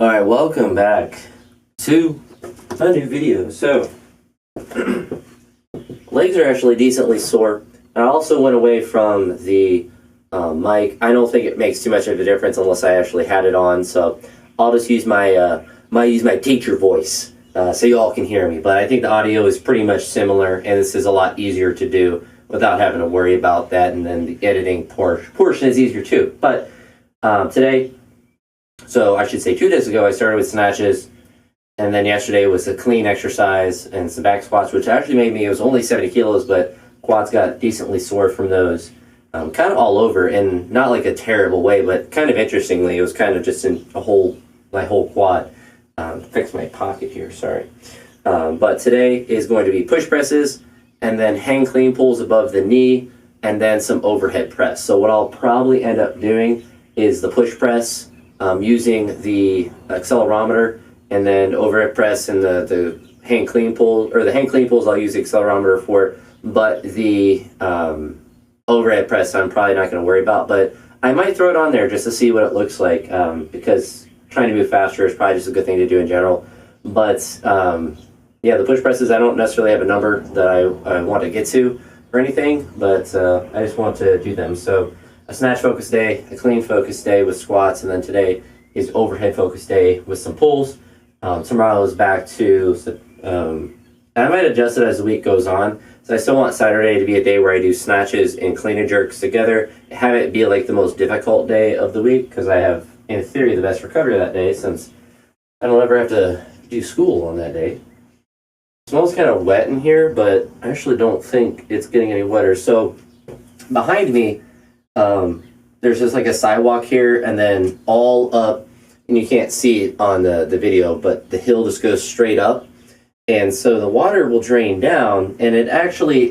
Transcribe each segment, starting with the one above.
Alright, welcome back to a new video. So, legs are actually decently sore. I also went away from the mic. I don't think it makes too much of a difference unless I actually had it on, so I'll just use my teacher voice so you all can hear me. But I think the audio is pretty much similar, and this is a lot easier to do without having to worry about that, and then the editing portion is easier too. But today, so I should say 2 days ago, I started with snatches, and then yesterday was a clean exercise and some back squats, which actually made me, it was only 70 kilos, but quads got decently sore from those, kind of all over, and not like a terrible way, but kind of interestingly, it was kind of just in my whole quad. Fix my pocket here, sorry. But today is going to be push presses, and then hang clean pulls above the knee, and then some overhead press. So what I'll probably end up doing is the push press, using the accelerometer, and then overhead press and the hang clean pull, or the hang clean pulls I'll use the accelerometer for, but the overhead press I'm probably not going to worry about, but I might throw it on there just to see what it looks like, because trying to move faster is probably just a good thing to do in general. But yeah, the push presses, I don't necessarily have a number that I want to get to or anything, but I just want to do them. So a snatch focus day, a clean focus day with squats, and then today is overhead focus day with some pulls. Tomorrow is back to, I might adjust it as the week goes on. So I still want Saturday to be a day where I do snatches and clean and jerks together. Have it be like the most difficult day of the week, because I have, in theory, the best recovery that day, since I don't ever have to do school on that day. It smells kind of wet in here, but I actually don't think it's getting any wetter. So behind me, there's just like a sidewalk here, and then all up, and you can't see it on the video, but the hill just goes straight up. And so the water will drain down, and it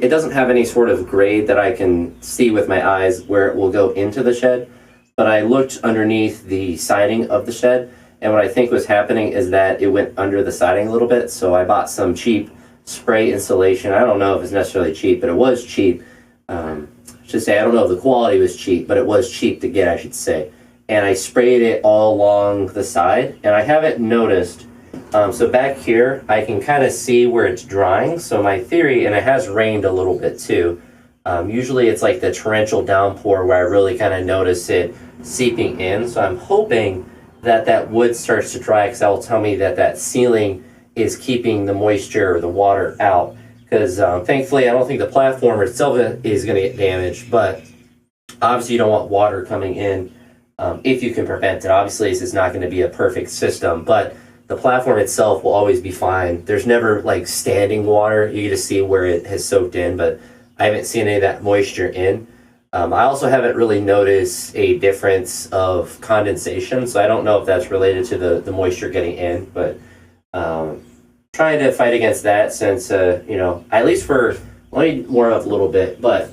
doesn't have any sort of grade that I can see with my eyes where it will go into the shed. But I looked underneath the siding of the shed, and what I think was happening is that it went under the siding a little bit. So I bought some cheap spray insulation. I don't know if it's necessarily cheap, but it was cheap. I should say, I don't know if the quality was cheap, but it was cheap to get, I should say. And I sprayed it all along the side, and I haven't noticed. So back here, I can kind of see where it's drying. So my theory, and it has rained a little bit too. Usually it's like the torrential downpour where I really kind of notice it seeping in. So I'm hoping that that wood starts to dry, because that will tell me that that ceiling is keeping the moisture or the water out. Because thankfully, I don't think the platform itself is going to get damaged, but obviously you don't want water coming in if you can prevent it. Obviously, this is not going to be a perfect system, but the platform itself will always be fine. There's never like standing water. You can just see where it has soaked in, but I haven't seen any of that moisture in. I also haven't really noticed a difference of condensation, so I don't know if that's related to the moisture getting in, but trying to fight against that, since, you know, at least for, let me warm up a little bit, but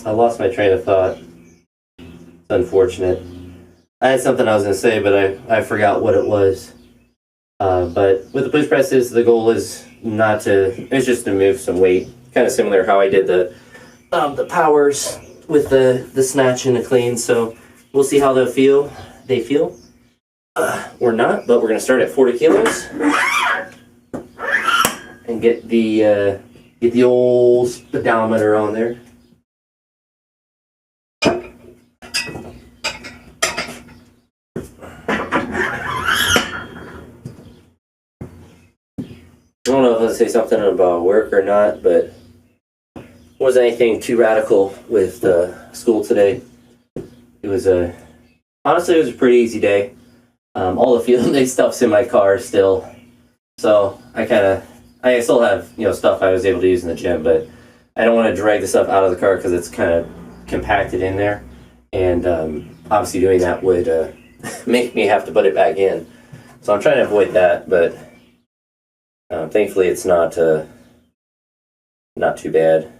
I lost my train of thought. It's unfortunate. I had something I was going to say, but I forgot what it was. But with the push presses, the goal is it's just to move some weight. Kind of similar how I did the powers with the snatch and the clean. So we'll see how they feel. Or not, but we're going to start at 40 kilos. And get the old speedometer on there. I don't know if I was going to say something about work or not, but it wasn't anything too radical with school today. It was honestly, it was a pretty easy day. All the field day stuff's in my car still, so I still have, you know, stuff I was able to use in the gym, but I don't want to drag the stuff out of the car because it's kind of compacted in there. and obviously doing that would make me have to put it back in. So I'm trying to avoid that, but thankfully it's not too bad.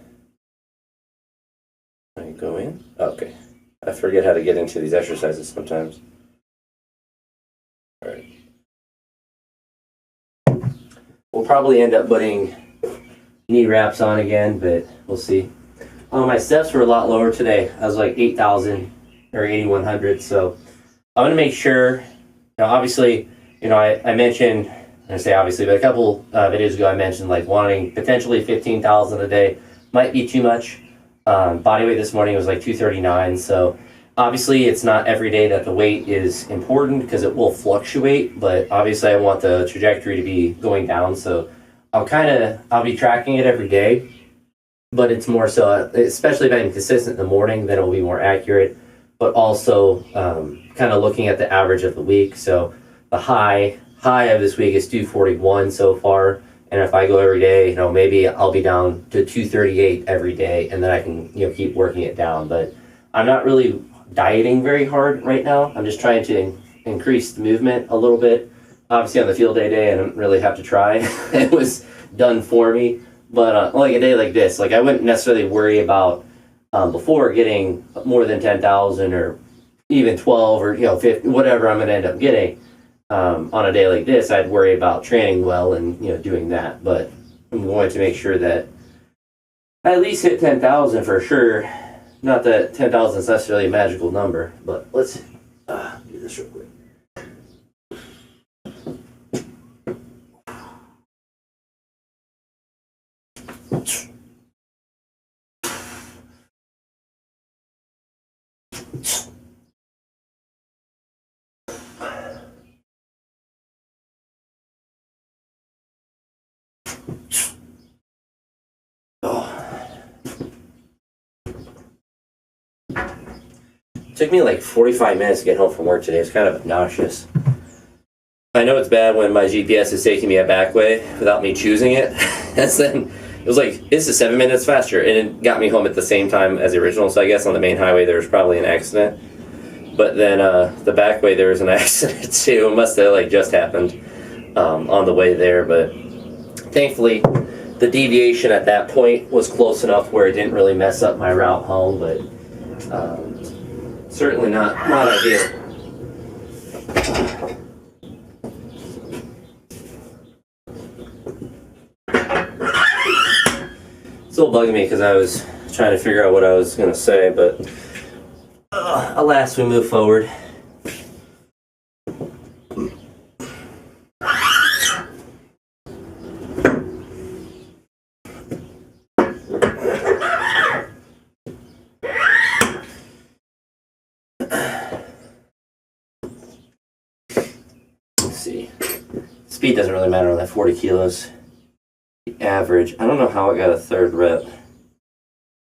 I go in. Okay, I forget how to get into these exercises sometimes. All right. We'll probably end up putting knee wraps on again, but we'll see. My steps were a lot lower today. I was like 8,000 or 8,100. So I'm going to make sure, obviously, I mentioned, I say obviously, but a couple videos ago I mentioned like wanting potentially 15,000 a day. Might be too much. Body weight this morning was like 239. So obviously it's not every day that the weight is important because it will fluctuate, but obviously I want the trajectory to be going down. So I'll be tracking it every day, but it's more so, especially if I'm consistent in the morning, then it'll be more accurate, but also kind of looking at the average of the week. So the high of this week is 241 so far. And if I go every day, maybe I'll be down to 238 every day, and then I can, keep working it down. But I'm not really dieting very hard right now. I'm just trying to increase the movement a little bit. Obviously on the field day, I don't really have to try. It was done for me. But like a day like this, like I wouldn't necessarily worry about before getting more than 10,000 or even 12 or 50, whatever I'm going to end up getting. On a day like this, I'd worry about training well and doing that. But I'm going to make sure that I at least hit 10,000 for sure. Not that 10,000 is necessarily a magical number, but let's do this real quick. It took me like 45 minutes to get home from work today. It's kind of obnoxious. I know it's bad when my GPS is taking me a back way without me choosing it. And then it was like, this is 7 minutes faster. And it got me home at the same time as the original. So I guess on the main highway there was probably an accident. But then the back way there was an accident too. It must have just happened on the way there. But thankfully the deviation at that point was close enough where it didn't really mess up my route home. But certainly not ideal. Still bugging me because I was trying to figure out what I was going to say, but alas, we move forward. Let's see. Speed doesn't really matter on that 40 kilos. Average. I don't know how I got a third rep.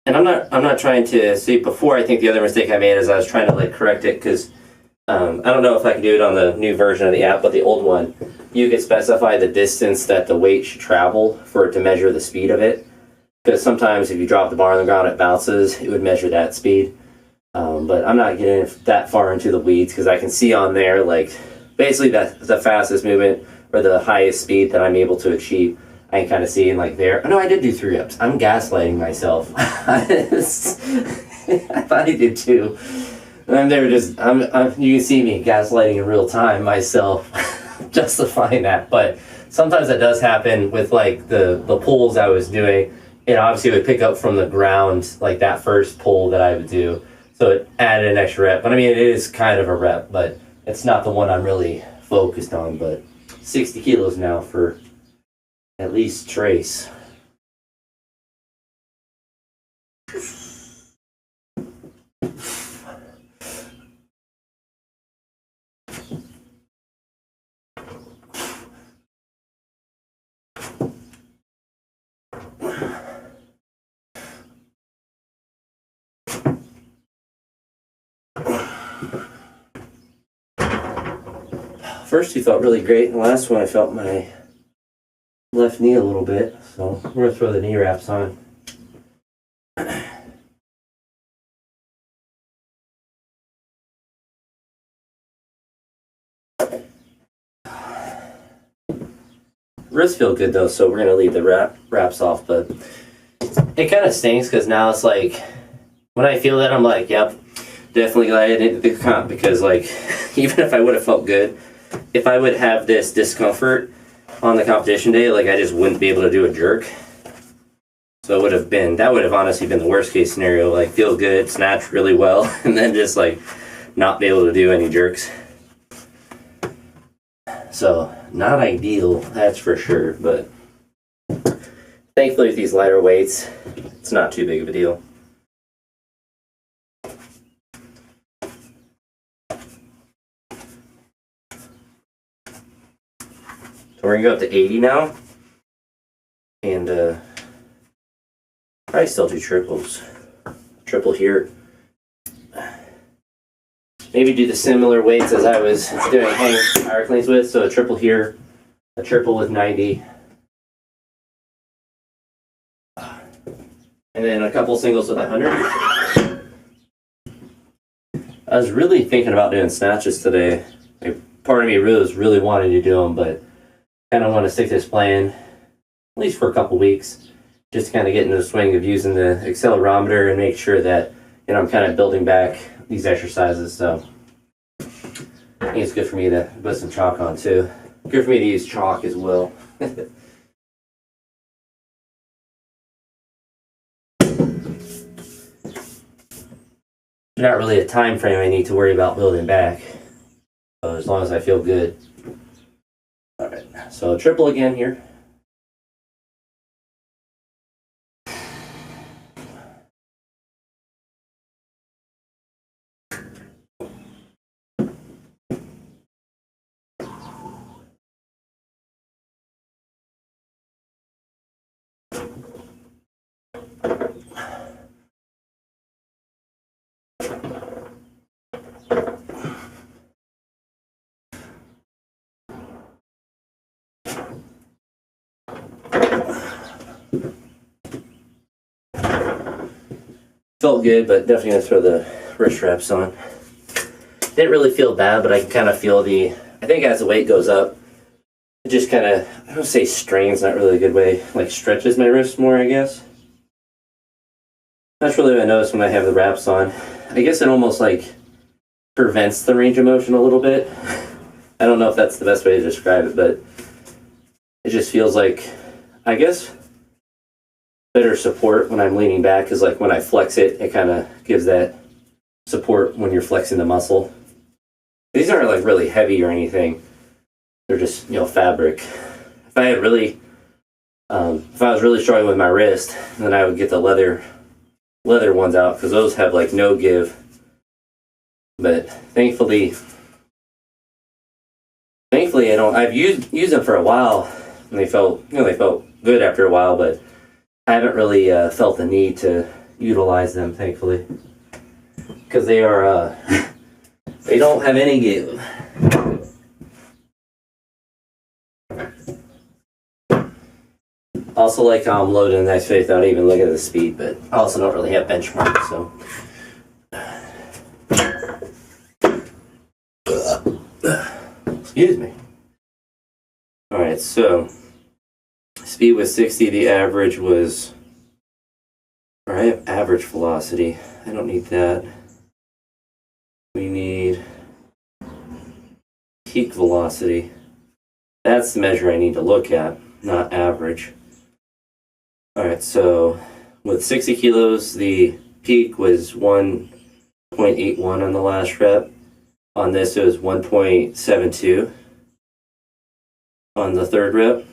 And I'm not trying to see before. I think the other mistake I made is I was trying to correct it because I don't know if I can do it on the new version of the app, but the old one, you could specify the distance that the weight should travel for it to measure the speed of it. Because sometimes if you drop the bar on the ground, it bounces. It would measure that speed. But I'm not getting that far into the weeds because I can see on there basically the fastest movement or the highest speed that I'm able to achieve. I can kind of see there. Oh, no, I did do 3 reps. I'm gaslighting myself. I thought I did too. And they were just, you can see me gaslighting in real time myself, justifying that. But sometimes that does happen with the pulls I was doing. It obviously would pick up from the ground, that first pull that I would do. So it added an extra rep. But I mean, it is kind of a rep, but it's not the one I'm really focused on. But 60 kilos now for at least trace. First two felt really great, and the last one I felt my left knee a little bit, so we're going to throw the knee wraps on. wrists feel good though, so we're gonna leave the wraps off. But it kind of stinks because now it's like when I feel that I'm like, yep, definitely glad I didn't do the comp, because like even if I would have felt good, if I would have this discomfort on the competition day, like I just wouldn't be able to do a jerk. So that would have honestly been the worst case scenario. Like feel good, snatch really well, and then just like not be able to do any jerks. So not ideal, that's for sure. But thankfully with these lighter weights, it's not too big of a deal. So we're gonna go up to 80 now, and probably still do triples. Triple here. Maybe do the similar weights as I was doing hang power cleans with. So a triple here, a triple with 90, and then a couple singles with 100. I was really thinking about doing snatches today. Like, part of me was really wanting to do them, but kind of want to stick to this plan, at least for a couple weeks, just to kind of get into the swing of using the accelerometer and make sure that, you know, I'm kind of building back these exercises. So I think it's good for me to put some chalk on too. Good for me to use chalk as well. Not really a time frame I need to worry about building back, so as long as I feel good. All right, so triple again here. Felt good, but definitely gonna throw the wrist wraps on. Didn't really feel bad, but I can kind of feel I think as the weight goes up, it just kind of, I don't say strains, not really a good way, like stretches my wrist more, I guess. That's really what I notice when I have the wraps on. I guess it almost like prevents the range of motion a little bit. I don't know if that's the best way to describe it, but it just feels like, I guess, better support when I'm leaning back, because like when I flex it, it kind of gives that support when you're flexing the muscle. These aren't like really heavy or anything. They're just, you know, fabric. If I was really struggling with my wrist, then I would get the leather ones out, because those have like no give. But thankfully I've used them for a while, and they felt good after a while, but I haven't really felt the need to utilize them, thankfully, because they are they don't have any give. Also, like how I'm loading the next phase without even looking at the speed, but I also don't really have benchmarks, so. Excuse me. Alright, so speed was 60, the average was, or I have average velocity. I don't need that. We need peak velocity. That's the measure I need to look at, not average. Alright, so with 60 kilos, the peak was 1.81 on the last rep. On this, it was 1.72 on the third rep.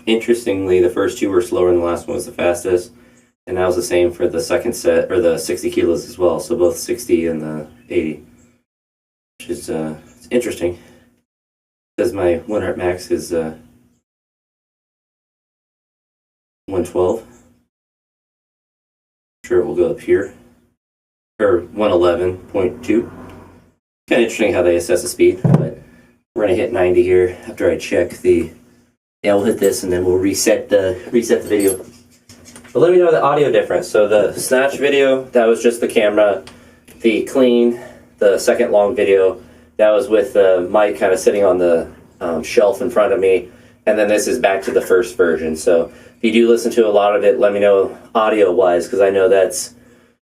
Interestingly, the first two were slower and the last one was the fastest. And that was the same for the second set, or the 60 kilos as well. So both 60 and the 80. Which is it's interesting. Because my 1 rep max is 112. Sure, we'll go up here. Or 111.2. Kind of interesting how they assess the speed, but we're gonna hit 90 here after I check the. Yeah, we'll hit this and then we'll reset the video. But let me know the audio difference. So the snatch video, that was just the camera. The clean, the second long video, that was with the mic kind of sitting on the shelf in front of me, and then this is back to the first version. So if you do listen to a lot of it, let me know audio-wise, because I know that's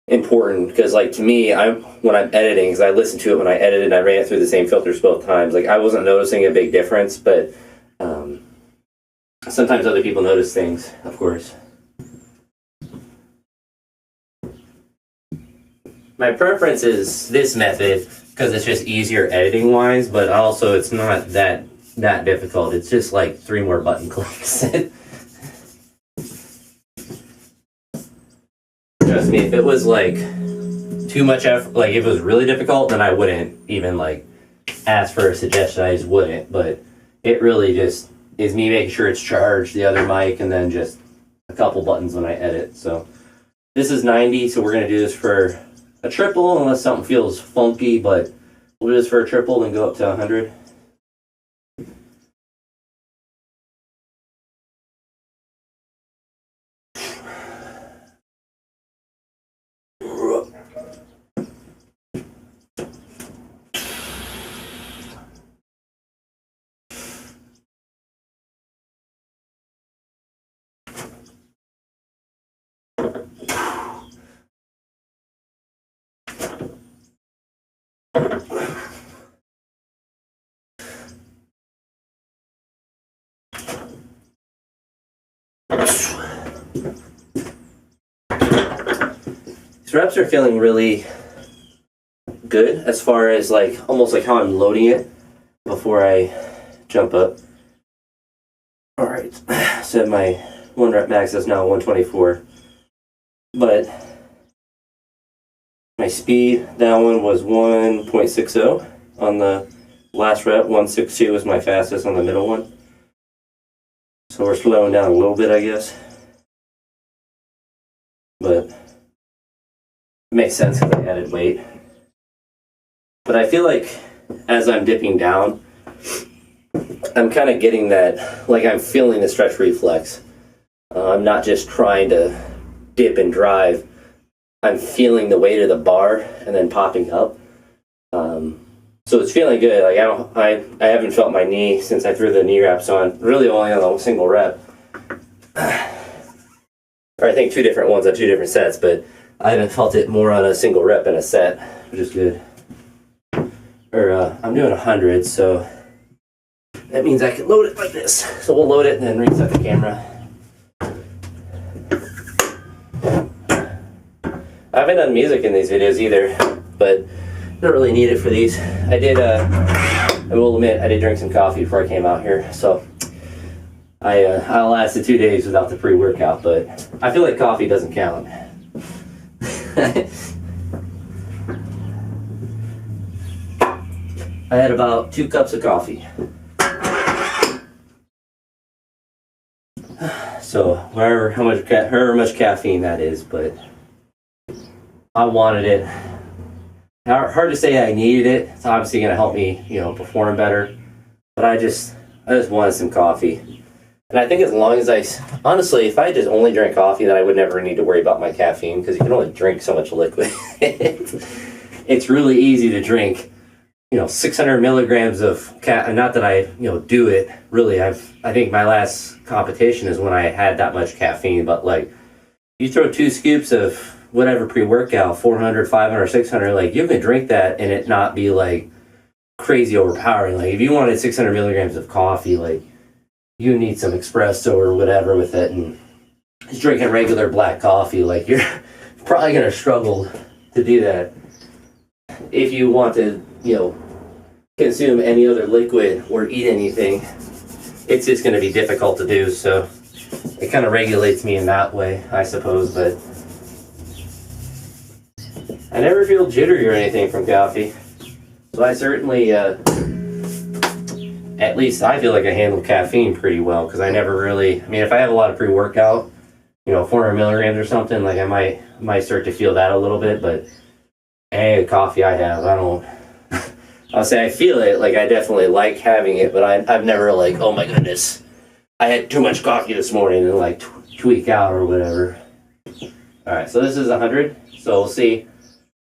important. Because like to me, when I'm editing, because I listened to it when I edited and I ran it through the same filters both times, like I wasn't noticing a big difference, but sometimes other people notice things, of course. My preference is this method because it's just easier editing wise, but also it's not that difficult. It's just like 3 more button clicks. Trust me, if it was like too much effort, like if it was really difficult, then I wouldn't even like ask for a suggestion. I just wouldn't. But it really just is me making sure it's charged, the other mic, and then just a couple buttons when I edit. So this is 90, so we're gonna do this for a triple unless something feels funky, but we'll do this for a triple and go up to 100. These reps are feeling really good as far as like almost like how I'm loading it before I jump up. All right, so my 1 rep max is now 124, but my speed, that one was 1.60 on the last rep. 162 was my fastest on the middle one. So we're slowing down a little bit, I guess. But it makes sense because I added weight. But I feel like as I'm dipping down, I'm kind of getting that, like I'm feeling the stretch reflex. I'm not just trying to dip and drive. I'm feeling the weight of the bar and then popping up. So it's feeling good. Like I haven't felt my knee since I threw the knee wraps on. Really only on a single rep. Or I think 2 different ones on 2 different sets, but I haven't felt it more on a single rep in a set, which is good. Or I'm doing 100, so that means I can load it like this. So we'll load it and then reset the camera. I haven't done music in these videos either, but don't really need it for these. I will admit, I did drink some coffee before I came out here, so I lasted 2 days without the pre-workout, but I feel like coffee doesn't count. I had about 2 cups of coffee. So however much caffeine that is, but I wanted it. Hard to say I needed it. It's obviously going to help me, perform better. But I just wanted some coffee. And I think as long as honestly, if I just only drank coffee, then I would never need to worry about my caffeine because you can only drink so much liquid. It's really easy to drink, 600 milligrams of not that I, do it really. I think my last competition is when I had that much caffeine, but like you throw 2 scoops of whatever pre-workout, 400, 500, 600, like you can drink that and it not be like crazy overpowering. Like if you wanted 600 milligrams of coffee, like you need some espresso or whatever with it, and just drinking regular black coffee, like you're probably going to struggle to do that. If you want to, consume any other liquid or eat anything, it's just going to be difficult to do. So it kind of regulates me in that way, I suppose, but I never feel jittery or anything from coffee. So I certainly, at least I feel like I handle caffeine pretty well because I never really, if I have a lot of pre-workout, 400 milligrams or something, like I might start to feel that a little bit, but any coffee I have, I'll say I feel it, like I definitely like having it, but I've never like, oh my goodness, I had too much coffee this morning and like tweak out or whatever. All right, so this is 100, so we'll see.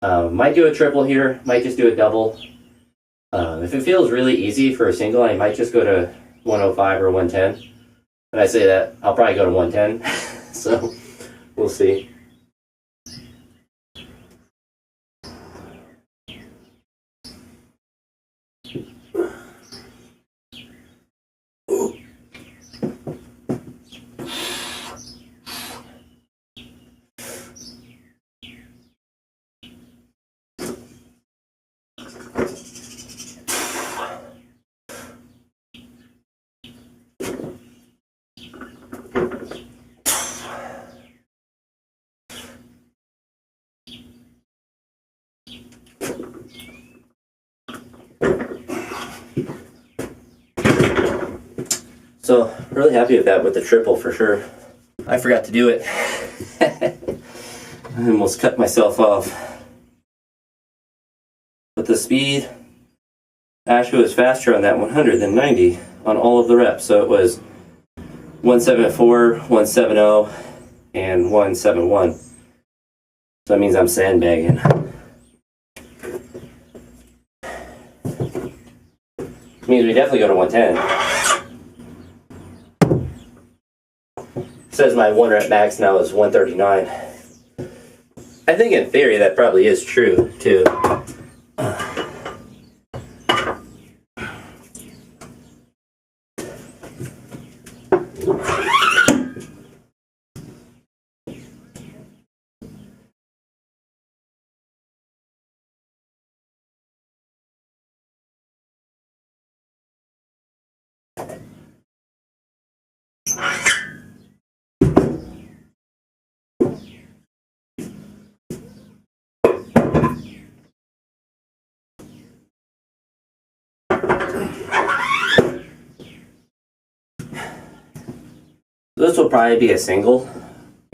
Might do a triple here, might just do a double. If it feels really easy for a single, I might just go to 105 or 110. When I say that, I'll probably go to 110. So we'll see. So, really happy with that with the triple for sure. I forgot to do it. I almost cut myself off. But the speed actually was faster on that 100 than 90 on all of the reps. So it was 174, 170, and 171. So that means I'm sandbagging. It means we definitely go to 110. It says my 1 rep max now is 139. I think in theory that probably is true too. This will probably be a single,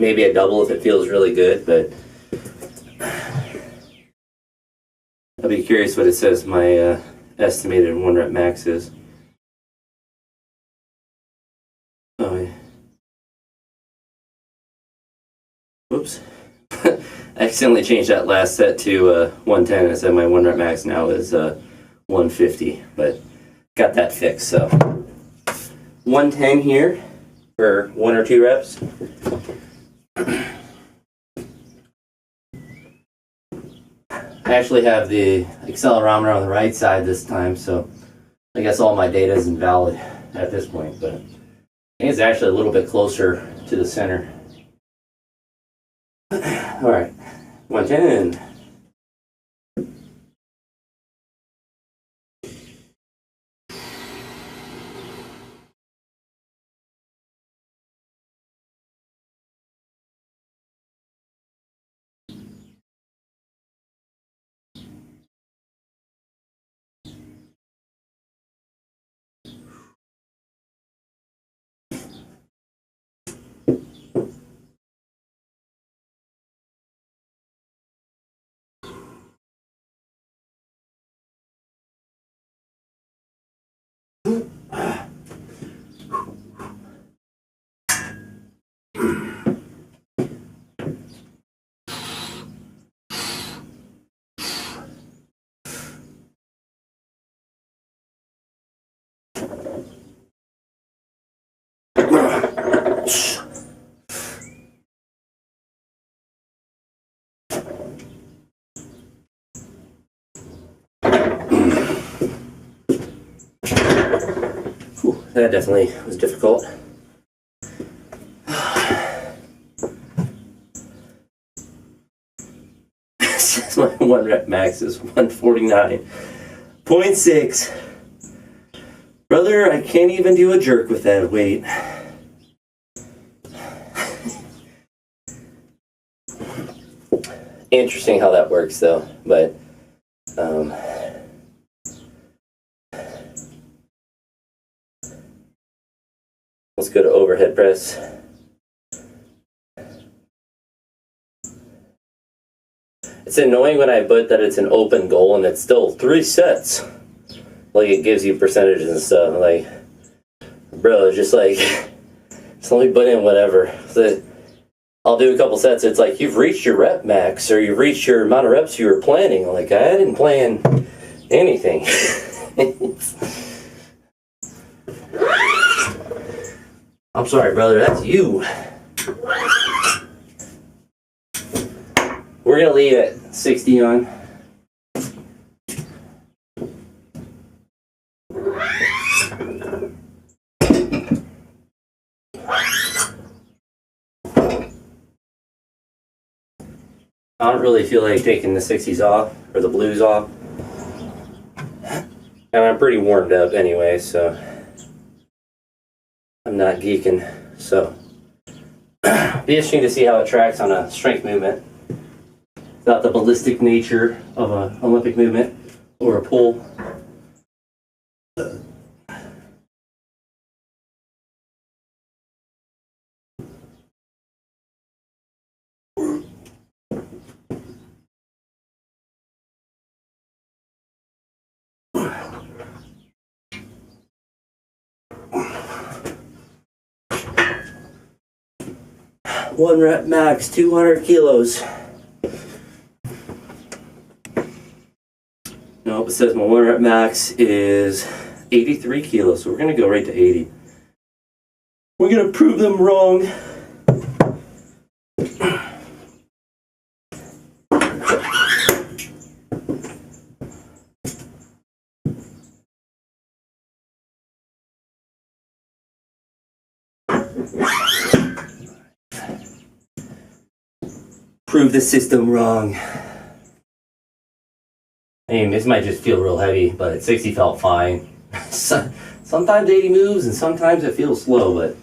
maybe a double if it feels really good, but I'll be curious what it says my estimated 1 rep max is. Oh, yeah. Whoops. I accidentally changed that last set to 110 and I said my 1 rep max now is 150, but got that fixed, so 110 here for 1 or 2 reps. I actually have the accelerometer on the right side this time, so I guess all my data is invalid at this point, but I think it's actually a little bit closer to the center. Alright, 110. That definitely was difficult. My 1 rep max is 149.6. Brother, I can't even do a jerk with that weight. Interesting how that works though, but let's go to overhead press. It's annoying when I put that it's an open goal and it's still 3 sets. Like it gives you percentages and stuff. Like, bro, it's just like, just let me put in whatever. So I'll do a couple sets. It's like you've reached your rep max or you've reached your amount of reps you were planning. Like I didn't plan anything. I'm sorry, brother, that's you. We're gonna leave at 60 on. I don't really feel like taking the 60s off, or the blues off. And I'm pretty warmed up anyway, so I'm not geeking. So, be interesting to see how it tracks on a strength movement. Without the ballistic nature of an Olympic movement or a pull. One rep max, 200 kilos. Nope, it says my 1 rep max is 83 kilos, so we're gonna go right to 80. We're gonna prove them wrong. Prove the system wrong. I mean, this might just feel real heavy, but 60 felt fine. Sometimes 80 moves and sometimes it feels slow, but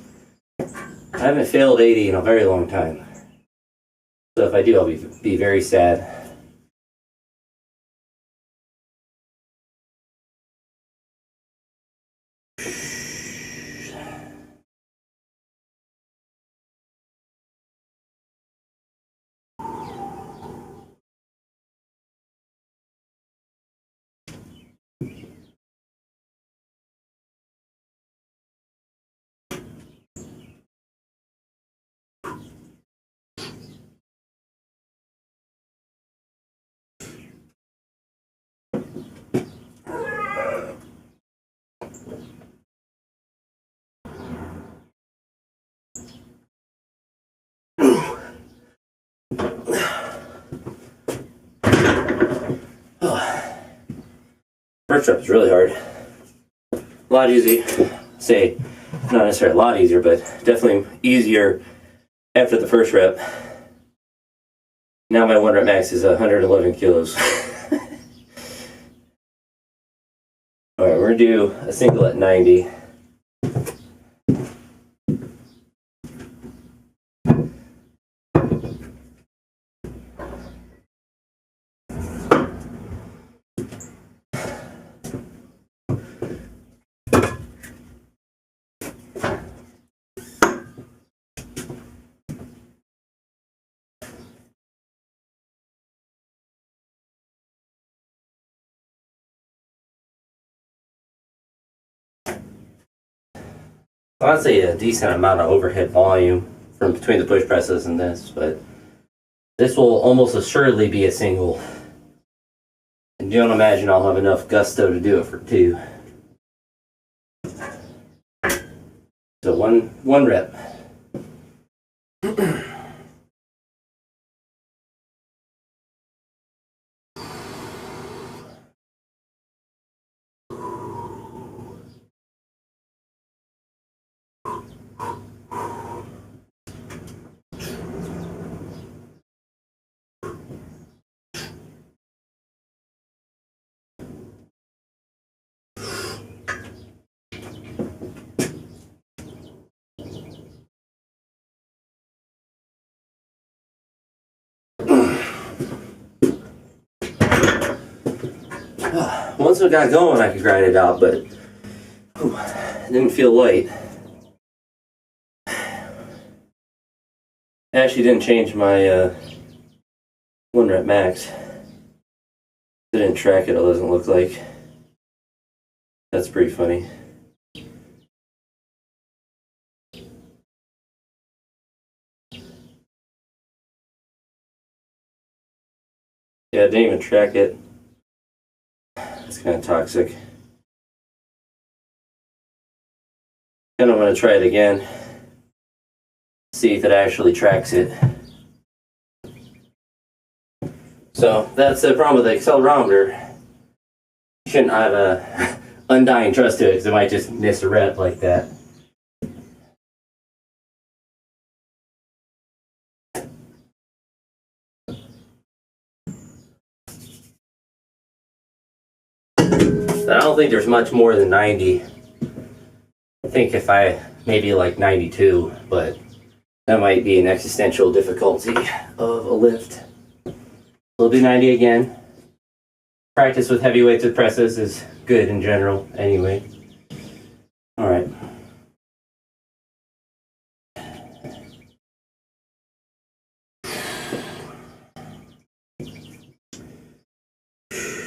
I haven't failed 80 in a very long time. So if I do, I'll be very sad. First rep is really hard. A lot easy. Say, not necessarily a lot easier, but definitely easier after the first rep. Now my 1 rep max is 111 kilos. Alright, we're gonna do a single at 90. I'd say a decent amount of overhead volume from between the push presses and this, but this will almost assuredly be a single. And don't imagine I'll have enough gusto to do it for 2. So one rep. Once it got going, I could grind it out, but it didn't feel light. I actually didn't change my 1 rep max. Didn't track it, it doesn't look like. That's pretty funny. Yeah, I didn't even track it. It's kind of toxic. Kind of want to try it again. See if it actually tracks it. So that's the problem with the accelerometer. You shouldn't have a undying trust to it because it might just miss a rep like that. I don't think there's much more than 90. I think if I maybe like 92, but that might be an existential difficulty of a lift. We'll do 90 again. Practice with heavy weights with presses is good in general anyway. All right.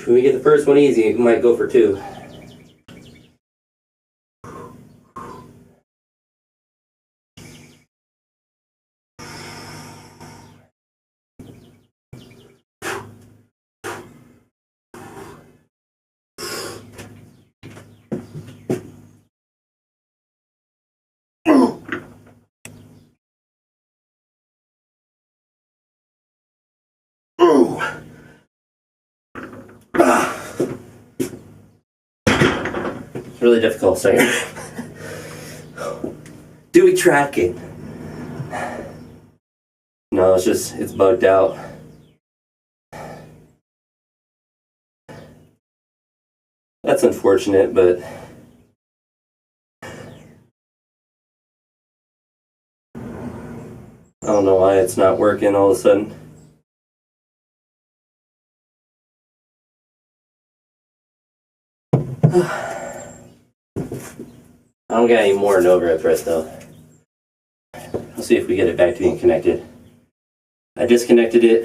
When we get the first one easy, we might go for 2. It's really difficult saying. Do we track it? No, it's bugged out. That's unfortunate, but I don't know why it's not working all of a sudden. I don't got any more in overhead press though. Let's see if we get it back to being connected. I disconnected it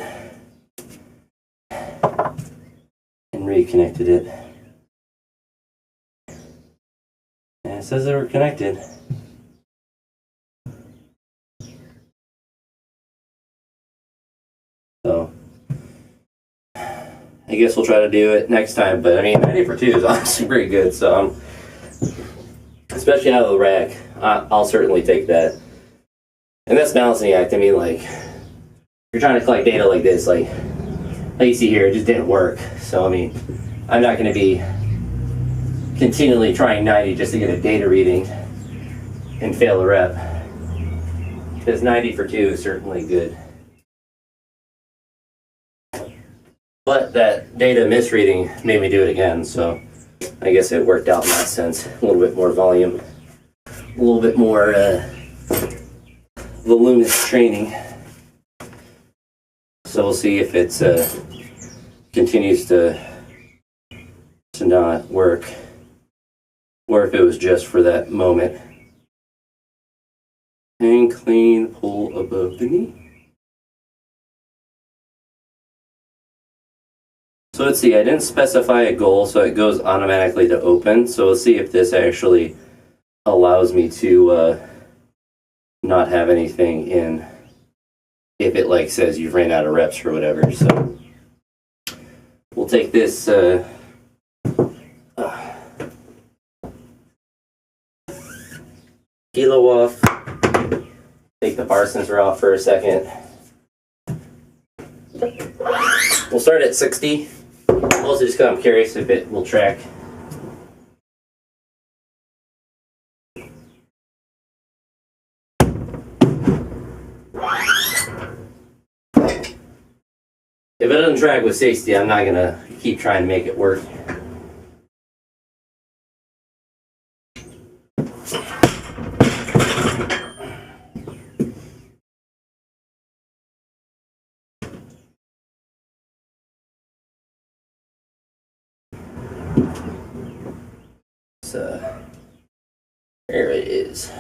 and reconnected it. And it says they were connected. So I guess we'll try to do it next time, but I mean 90 for 2 is honestly pretty good, so especially out of the rack, I'll certainly take that. And that's balancing act. I mean, like, you're trying to collect data like this, like you see here, it just didn't work. So I mean, I'm not going to be continually trying 90 just to get a data reading and fail a rep. Because 90 for 2 is certainly good. But that data misreading made me do it again, so I guess it worked out in that sense. A little bit more volume, a little bit more voluminous training. So we'll see if it continues to not work, or if it was just for that moment. Hang clean, pull above the knee. So let's see, I didn't specify a goal, so it goes automatically to open. So we'll see if this actually allows me to not have anything in, if it like says you've ran out of reps or whatever. So we'll take this kilo off, take the bar sensor off for a second. We'll start at 60. Mostly just because I'm curious if it will track. If it doesn't track with 60, I'm not going to keep trying to make it work. So, there it is.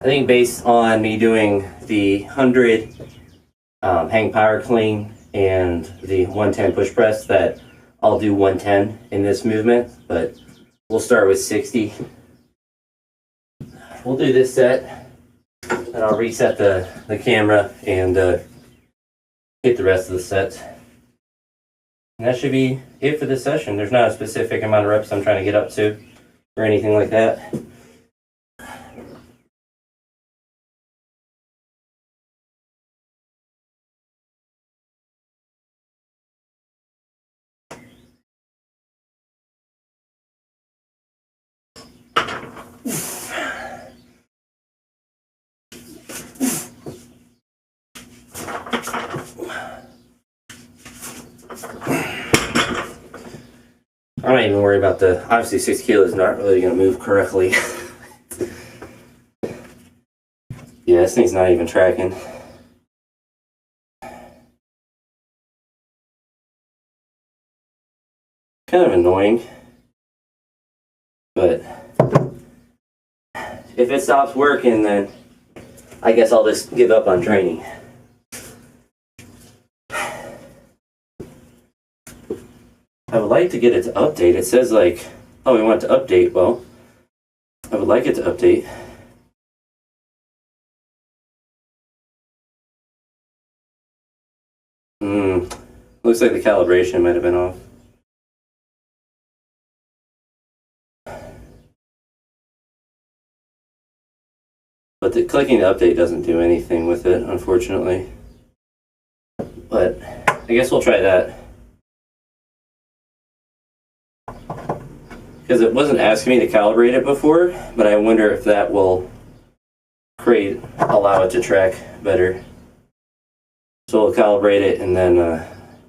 I think based on me doing the 100 hang power clean and the 110 push press that I'll do 110 in this movement, but we'll start with 60. We'll do this set, and I'll reset the camera and hit the rest of the sets. And that should be it for this session. There's not a specific amount of reps I'm trying to get up to or anything like that. I'm not even worried about the, obviously 6 kilos is not really going to move correctly. Yeah, this thing's not even tracking. Kind of annoying. But if it stops working, then I guess I'll just give up on training. I would like to get it to update. It says like, oh, we want it to update. Well, I would like it to update. Looks like the calibration might have been off. But the clicking to update doesn't do anything with it, unfortunately. But I guess we'll try that. Because it wasn't asking me to calibrate it before, but I wonder if that will allow it to track better. So we'll calibrate it and then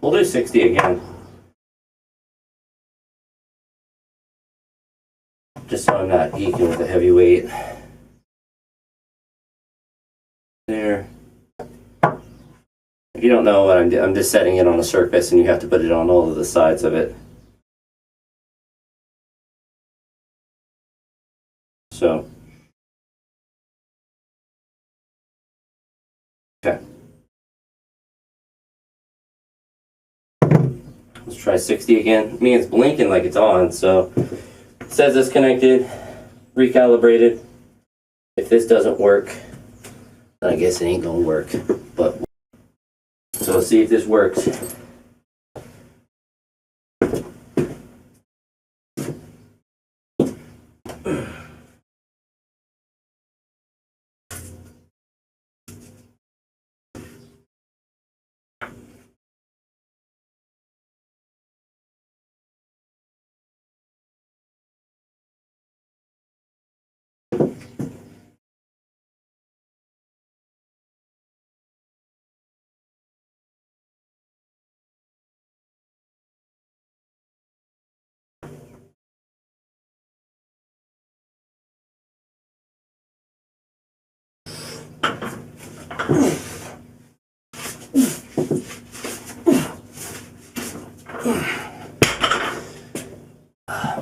we'll do 60 again. Just so I'm not geeking with a heavy weight. There. If you don't know what I'm just setting it on a surface and you have to put it on all of the sides of it. So, okay. Let's try 60 again. I mean, it's blinking like it's on, so it says it's connected, recalibrated. If this doesn't work, then I guess it ain't gonna work. But so let's see if this works.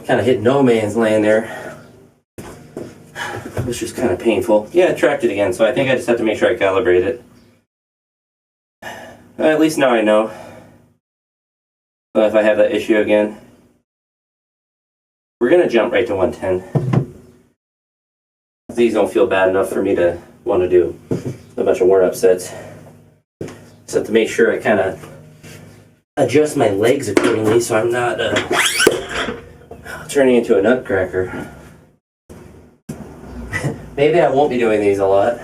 Kind of hit no man's land there, which is kind of painful. Yeah, I tracked it again, so I think I just have to make sure I calibrate it. At least now I know. If I have that issue again, we're gonna jump right to 110. These don't feel bad enough for me to want to do a bunch of warm-up sets. So to make sure I kind of adjust my legs accordingly, so I'm not turning into a nutcracker. Maybe I won't be doing these a lot.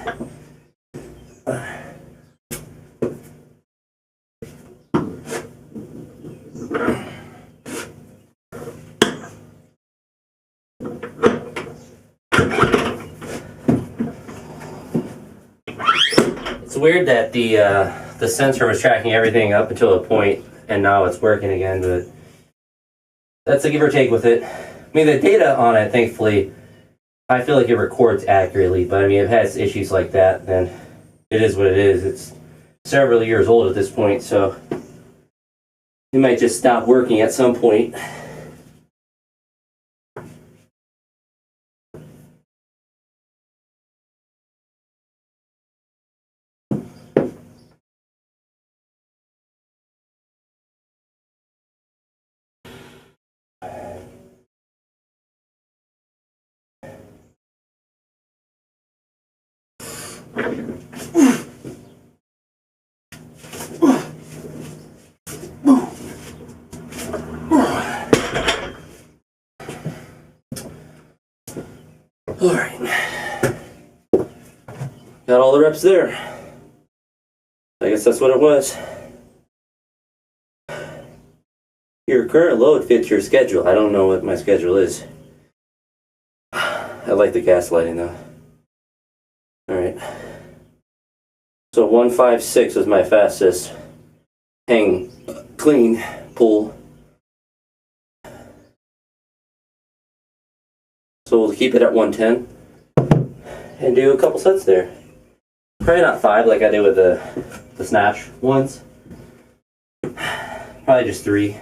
It's weird that the sensor was tracking everything up until a point, and now it's working again, but that's a give or take with it. I mean, the data on it, thankfully, I feel like it records accurately, but I mean, if it has issues like that, then it is what it is. It's several years old at this point, so it might just stop working at some point. Alright. Got all the reps there. I guess that's what it was. Your current load fits your schedule. I don't know what my schedule is. I like the gaslighting though. Alright. So 156 was my fastest hang clean pull. So we'll keep it at 110 and do a couple sets there. Probably not 5 like I did with the snatch ones. Probably just 3.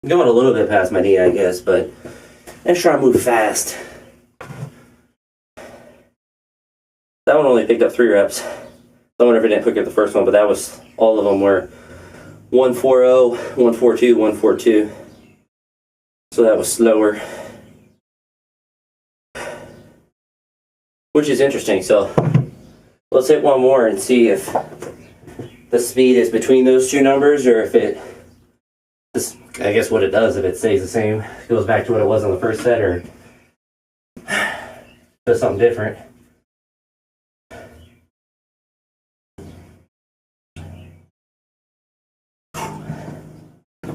I'm going a little bit past my knee, I guess, but I'm just trying to move fast. That one only picked up 3 reps. I wonder if I didn't pick up the first one, but that was, all of them were 140, 142, 142. So that was slower. Which is interesting. So let's hit one more and see if the speed is between those two numbers or if it, I guess what it does, if it stays the same, goes back to what it was on the first set or does something different.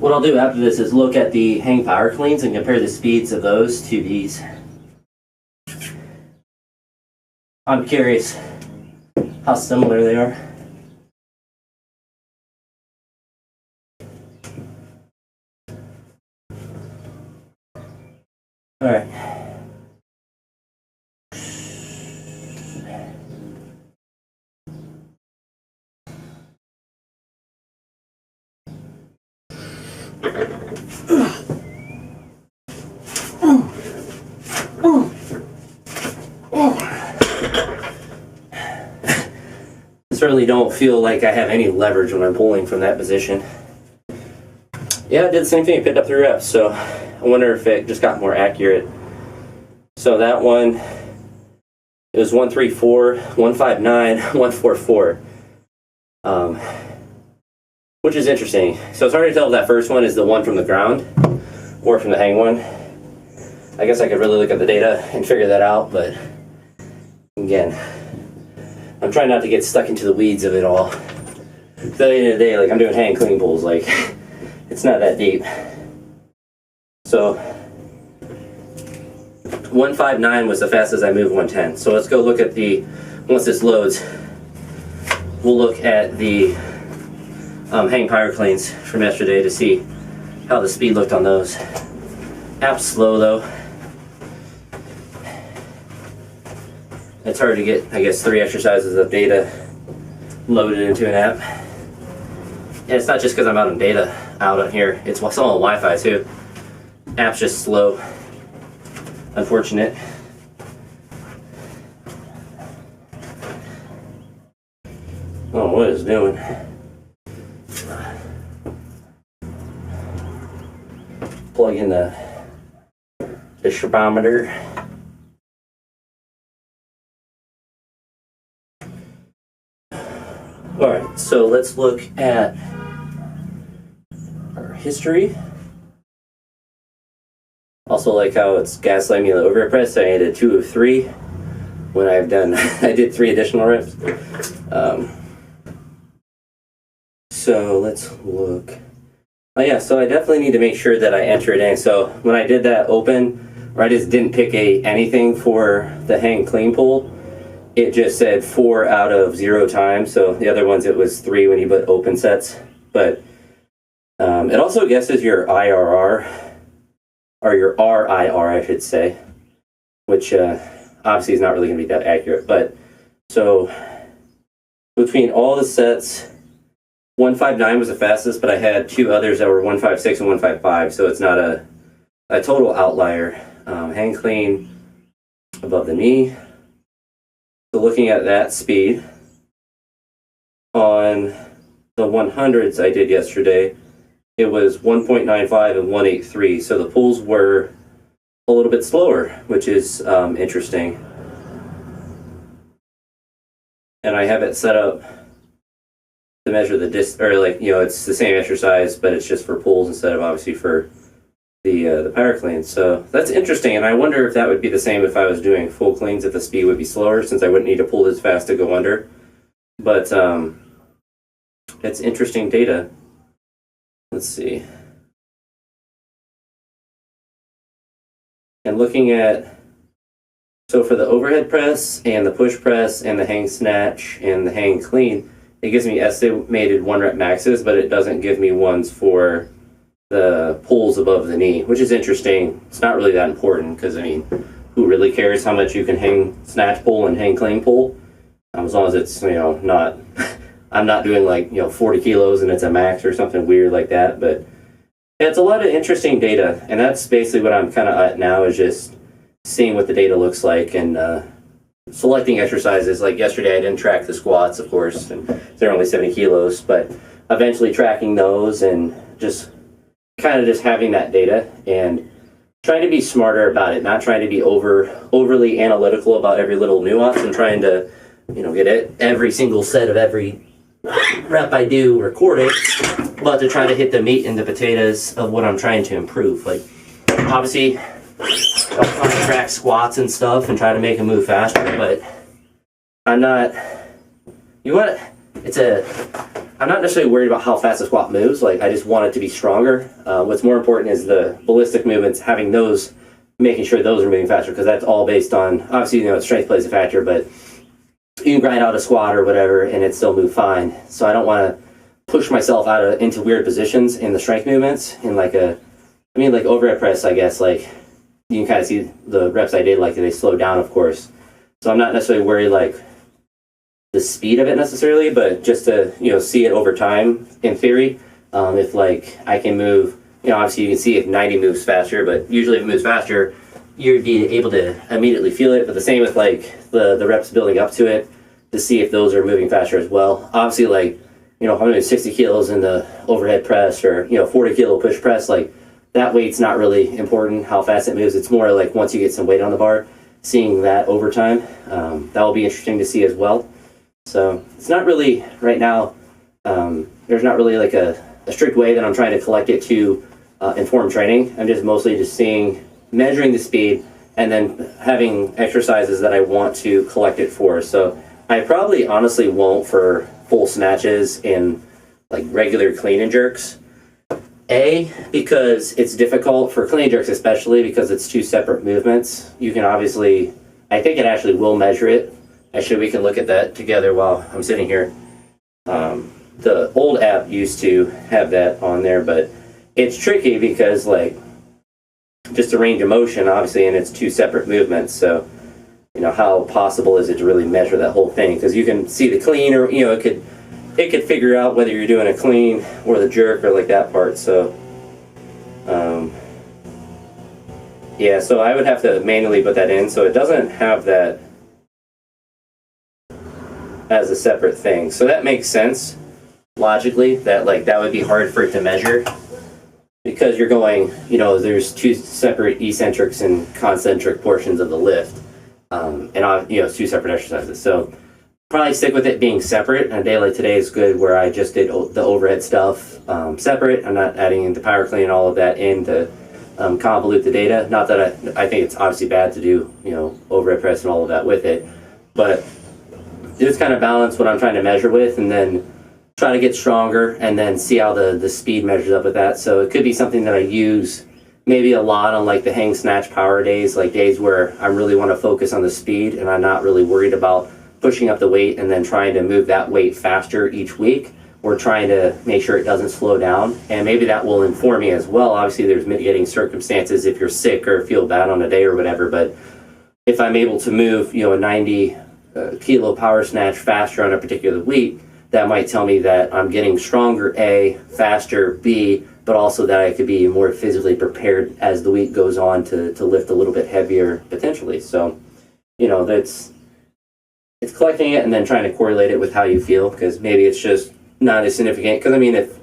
What I'll do after this is look at the hang power cleans and compare the speeds of those to these. I'm curious how similar they are. All right. Certainly don't feel like I have any leverage when I'm pulling from that position. Yeah, I did the same thing. I picked up 3 reps, so I wonder if it just got more accurate. So that one, it was 134, 159, 144, which is interesting. So it's hard to tell if that first one is the one from the ground or from the hang one. I guess I could really look at the data and figure that out, but again, I'm trying not to get stuck into the weeds of it all. At the end of the day, like I'm doing hang clean pulls, like it's not that deep. So 159 was the fastest I moved 110. So let's go look at the, once this loads, we'll look at the hang power cleans from yesterday to see how the speed looked on those. App's slow though. It's hard to get, I guess, 3 exercises of data loaded into an app. And it's not just because I'm out on data out on here. It's some on Wi-Fi too. App's just slow. Unfortunate. Oh, what is it doing? Plug in the sharpometer. Alright, so let's look at our history. Also like how it's gaslighting me on the overhead press. I did 2 of 3 when I've done, I did 3 additional reps. So let's look. Oh yeah, so I definitely need to make sure that I enter it in. So when I did that open, or I just didn't pick anything for the hang clean pull, it just said 4 out of 0 times. So the other ones it was 3 when you put open sets. But it also guesses your IRR, or your RIR I should say, which obviously is not really going to be that accurate. But so between all the sets, 159 was the fastest, but I had two others that were 156 and 155, so it's not a total outlier. Hang clean above the knee. So looking at that speed on the 100s I did yesterday, it was 1.95 and 183. So the pulls were a little bit slower, which is interesting. And I have it set up to measure the it's the same exercise, but it's just for pulls instead of obviously for the power clean. So that's interesting, and I wonder if that would be the same if I was doing full cleans, if the speed would be slower, since I wouldn't need to pull as fast to go under. But it's interesting data. Let's see. And looking at, so for the overhead press and the push press and the hang snatch and the hang clean, it gives me estimated 1 rep maxes, but it doesn't give me ones for the pulls above the knee, which is interesting. It's not really that important because, I mean, who really cares how much you can hang snatch pull and hang clean pull? As long as it's, not, I'm not doing like, 40 kilos and it's a max or something weird like that. But yeah, it's a lot of interesting data. And that's basically what I'm kind of at now, is just seeing what the data looks like and selecting exercises. Like yesterday, I didn't track the squats, of course, and they're only 70 kilos, but eventually tracking those and just kind of just having that data and trying to be smarter about it, not trying to be overly analytical about every little nuance and trying to, get it every single set of every rep I do, record it, but to try to hit the meat and the potatoes of what I'm trying to improve. Like, obviously, I'll try to track squats and stuff and try to make them move faster, but I'm not, I'm not necessarily worried about how fast the squat moves. Like, I just want it to be stronger. What's more important is the ballistic movements, having those, making sure those are moving faster, because that's all based on, obviously, strength plays a factor, but you can grind out a squat or whatever and it still move fine. So I don't want to push myself into weird positions in the strength movements. In like overhead press, I guess, like, you can kind of see the reps I did, like, they slow down, of course. So I'm not necessarily worried, like, the speed of it necessarily, but just to, see it over time, in theory. If, like, I can move, obviously you can see if 90 moves faster, but usually if it moves faster, you'd be able to immediately feel it. But the same with, like, the reps building up to it, to see if those are moving faster as well. Obviously, like, if I'm doing 60 kilos in the overhead press or, 40 kilo push press, like, that weight's not really important, how fast it moves. It's more like once you get some weight on the bar, seeing that over time. That will be interesting to see as well. So it's not really, right now, there's not really like a strict way that I'm trying to collect it to inform training. I'm just mostly just measuring the speed, and then having exercises that I want to collect it for. So I probably honestly won't for full snatches in like regular clean and jerks. Because it's difficult for clean and jerks, especially because it's two separate movements. You can obviously, I think it actually will measure it. Actually, we can look at that together while I'm sitting here. The old app used to have that on there, but it's tricky because, like, just a range of motion, obviously, and it's two separate movements. So, how possible is it to really measure that whole thing? Because you can see the clean, or, it could figure out whether you're doing a clean or the jerk or like that part. So, yeah, so I would have to manually put that in. So it doesn't have that as a separate thing. So that makes sense logically, that like that would be hard for it to measure, because you're going, there's two separate eccentrics and concentric portions of the lift, and it's two separate exercises. So probably stick with it being separate. And a day like today is good, where I just did the overhead stuff separate. I'm not adding in the power clean and all of that in to convolute the data. Not that I think it's obviously bad to do, overhead press and all of that with it, but just kind of balance what I'm trying to measure with, and then try to get stronger, and then see how the speed measures up with that. So it could be something that I use maybe a lot on like the hang snatch power days, like days where I really want to focus on the speed and I'm not really worried about pushing up the weight and then trying to move that weight faster each week. We're trying to make sure it doesn't slow down, and maybe that will inform me as well. Obviously, there's mitigating circumstances if you're sick or feel bad on a day or whatever, but if I'm able to move, a 90 kilo power snatch faster on a particular week, that might tell me that I'm getting stronger, A, faster, B, but also that I could be more physically prepared as the week goes on to lift a little bit heavier potentially. So, it's collecting it and then trying to correlate it with how you feel, because maybe it's just not as significant. Because if,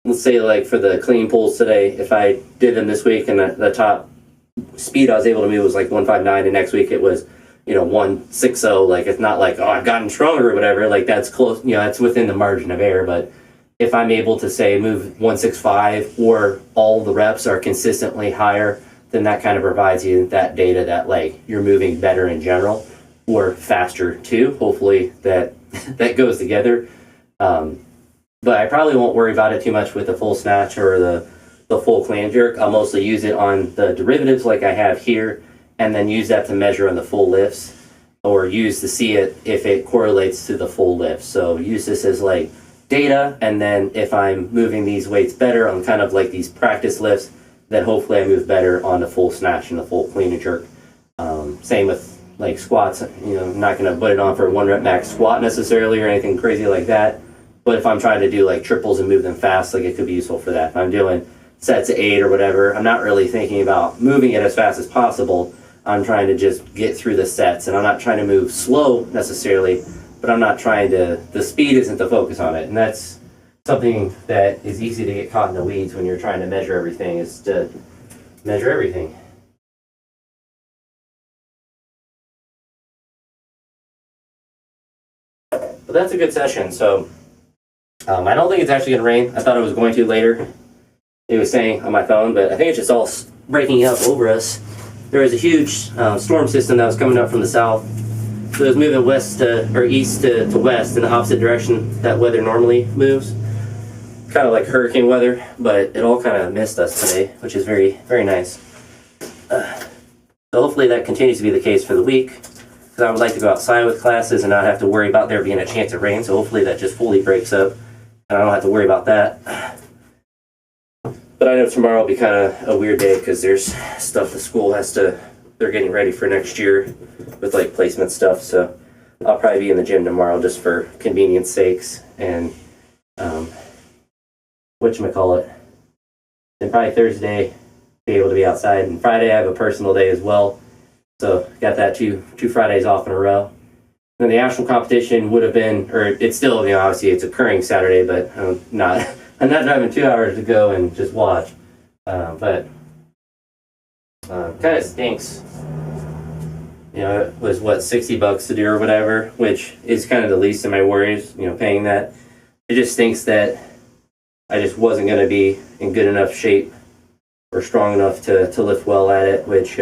let's say like for the clean pulls today, if I did them this week and the top speed I was able to move was like 159, and next week it was 160, like it's not like, oh, I've gotten stronger or whatever, like that's close, that's within the margin of error. But if I'm able to say move 165 or all the reps are consistently higher, then that kind of provides you that data that like you're moving better in general or faster too. Hopefully that goes together. But I probably won't worry about it too much with the full snatch or the full clean jerk. I'll mostly use it on the derivatives like I have here, and then use that to measure on the full lifts, or use to see it if it correlates to the full lift. So use this as like data, and then if I'm moving these weights better on kind of like these practice lifts, then hopefully I move better on the full snatch and the full clean and jerk. Same with like squats. I'm not going to put it on for 1 rep max squat necessarily or anything crazy like that. But if I'm trying to do like triples and move them fast, like it could be useful for that. If I'm doing sets of 8 or whatever, I'm not really thinking about moving it as fast as possible. I'm trying to just get through the sets, and I'm not trying to move slow necessarily, but I'm not trying to, the speed isn't the focus on it. And that's something that is easy to get caught in the weeds when you're trying to measure everything, is to measure everything. But that's a good session. So I don't think it's actually going to rain. I thought it was going to later. It was saying on my phone, but I think it's just all breaking up over us. There was a huge storm system that was coming up from the south. So it was moving east to west in the opposite direction that weather normally moves. Kind of like hurricane weather, but it all kind of missed us today, which is very, very nice. So hopefully that continues to be the case for the week, because I would like to go outside with classes and not have to worry about there being a chance of rain. So hopefully that just fully breaks up, and I don't have to worry about that. But I know tomorrow will be kind of a weird day, because there's stuff the school they're getting ready for next year with like placement stuff. So I'll probably be in the gym tomorrow just for convenience sakes, and whatchamacallit. And probably Thursday be able to be outside, and Friday I have a personal day as well. So got that two Fridays off in a row. Then the actual competition would have been, or it's still, obviously it's occurring Saturday, but I'm not driving 2 hours to go and just watch. But kind of stinks. It was $60 to do or whatever, which is kind of the least of my worries, paying that. It just stinks that I just wasn't going to be in good enough shape or strong enough to lift well at it, which,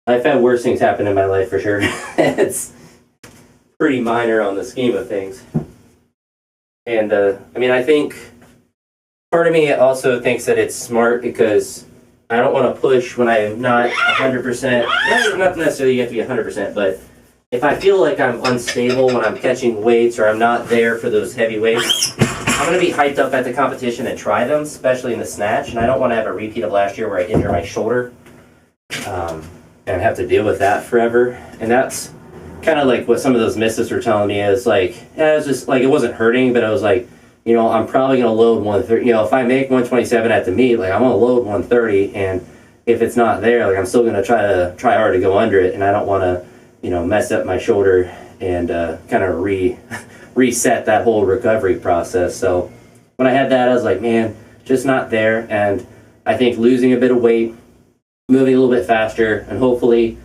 I've had worse things happen in my life for sure. It's pretty minor on the scheme of things. And, I think part of me also thinks that it's smart, because I don't want to push when I'm not 100%. Not necessarily you have to be 100%, but if I feel like I'm unstable when I'm catching weights, or I'm not there for those heavy weights, I'm going to be hyped up at the competition and try them, especially in the snatch. And I don't want to have a repeat of last year where I injure my shoulder and have to deal with that forever. And that's kind of like what some of those misses were telling me, is like, it was just like, it wasn't hurting, but I was like, I'm probably going to load 130. If I make 127 at the meet, like I'm going to load 130, and if it's not there, like I'm still going to try hard to go under it, and I don't want to, mess up my shoulder and kind of reset that whole recovery process. So when I had that, I was like, man, just not there. And I think losing a bit of weight, moving a little bit faster, and hopefully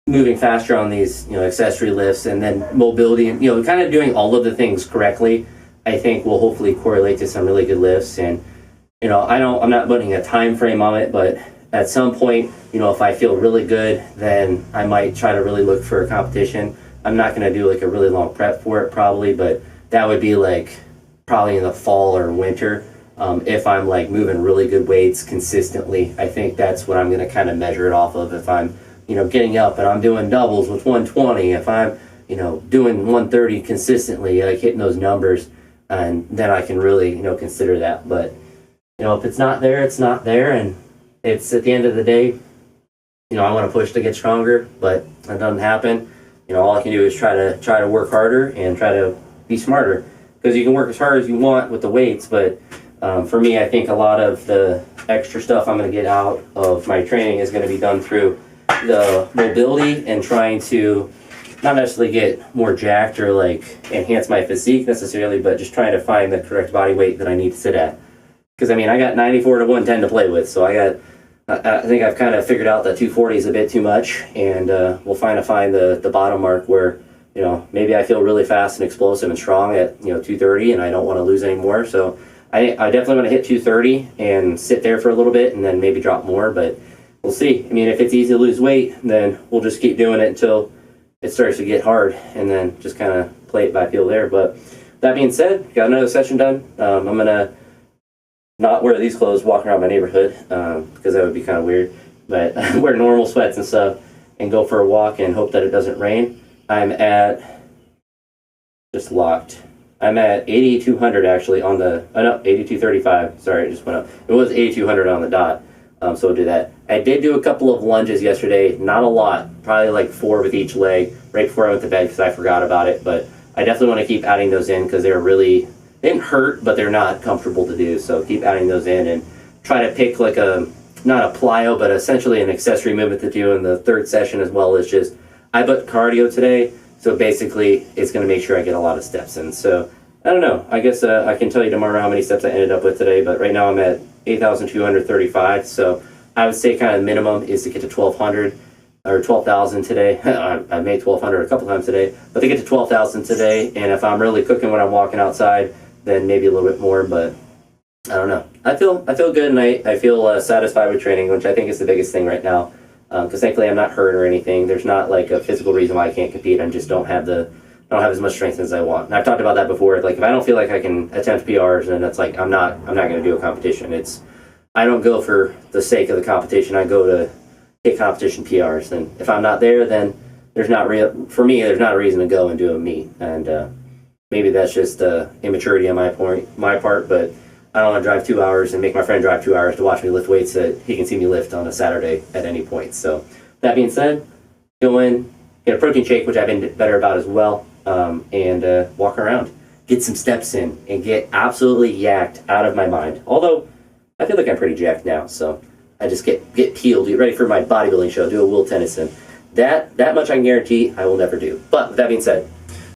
moving faster on these, accessory lifts, and then mobility, and, kind of doing all of the things correctly, I think will hopefully correlate to some really good lifts. And, I'm not putting a time frame on it, but at some point, if I feel really good, then I might try to really look for a competition. I'm not going to do like a really long prep for it probably, but that would be like probably in the fall or winter. If I'm like moving really good weights consistently, I think that's what I'm going to kind of measure it off of. If I'm, getting up and I'm doing doubles with 120, if I'm, doing 130 consistently, like hitting those numbers, and then I can really, consider that. But, if it's not there, it's not there. And it's at the end of the day, I want to push to get stronger, but that doesn't happen. all I can do is try to work harder and try to be smarter, because you can work as hard as you want with the weights, but for me, I think a lot of the extra stuff I'm going to get out of my training is going to be done through the mobility and trying to not necessarily get more jacked or like enhance my physique necessarily, but just trying to find the correct body weight that I need to sit at. Because I mean, I got 94 to 110 to play with, so I think I've kind of figured out that 240 is a bit too much, and we'll find the bottom mark where maybe I feel really fast and explosive and strong at 230, and I don't want to lose anymore. So I definitely want to hit 230 and sit there for a little bit, and then maybe drop more. But we'll see. I mean, if it's easy to lose weight, then we'll just keep doing it until it starts to get hard, and then just kind of play it by feel there. But that being said, got another session done. I'm gonna not wear these clothes walking around my neighborhood, because that would be kind of weird. But wear normal sweats and stuff, and go for a walk and hope that it doesn't rain. I'm at just locked. I'm at 8,200 actually on the. Oh no, 8,235. Sorry, it just went up. It was 8,200 on the dot. So we'll do that. I did do a couple of lunges yesterday, not a lot, probably like 4 with each leg, right before I went to bed because I forgot about it. But I definitely want to keep adding those in because they didn't hurt, but they're not comfortable to do. So keep adding those in and try to pick like not a plyo, but essentially an accessory movement to do in the third session, as well as just I put cardio today. So basically it's going to make sure I get a lot of steps in. So I don't know. I guess I can tell you tomorrow how many steps I ended up with today, but right now I'm at 8,235. So I would say kind of minimum is to get to 1,200 or 12,000 today. I made 1,200 a couple times today, but to get to 12,000 today, and if I'm really cooking when I'm walking outside, then maybe a little bit more. But I don't know. I feel good, and I feel satisfied with training, which I think is the biggest thing right now. Because thankfully I'm not hurt or anything. There's not like a physical reason why I can't compete. I just don't have as much strength as I want. And I've talked about that before. Like if I don't feel like I can attempt PRs, then it's like I'm not going to do a competition. I don't go for the sake of the competition. I go to hit competition PRs. And if I'm not there, then there's not a reason to go and do a meet. And maybe that's just immaturity on my part. But I don't want to drive 2 hours and make my friend drive 2 hours to watch me lift weights that he can see me lift on a Saturday at any point. So that being said, go in, get a protein shake, which I've been better about as well, and walk around, get some steps in, and get absolutely yacked out of my mind. Although I feel like I'm pretty jacked now, so I just get peeled, get ready for my bodybuilding show, do a Will Tennyson. That much I can guarantee I will never do. But with that being said,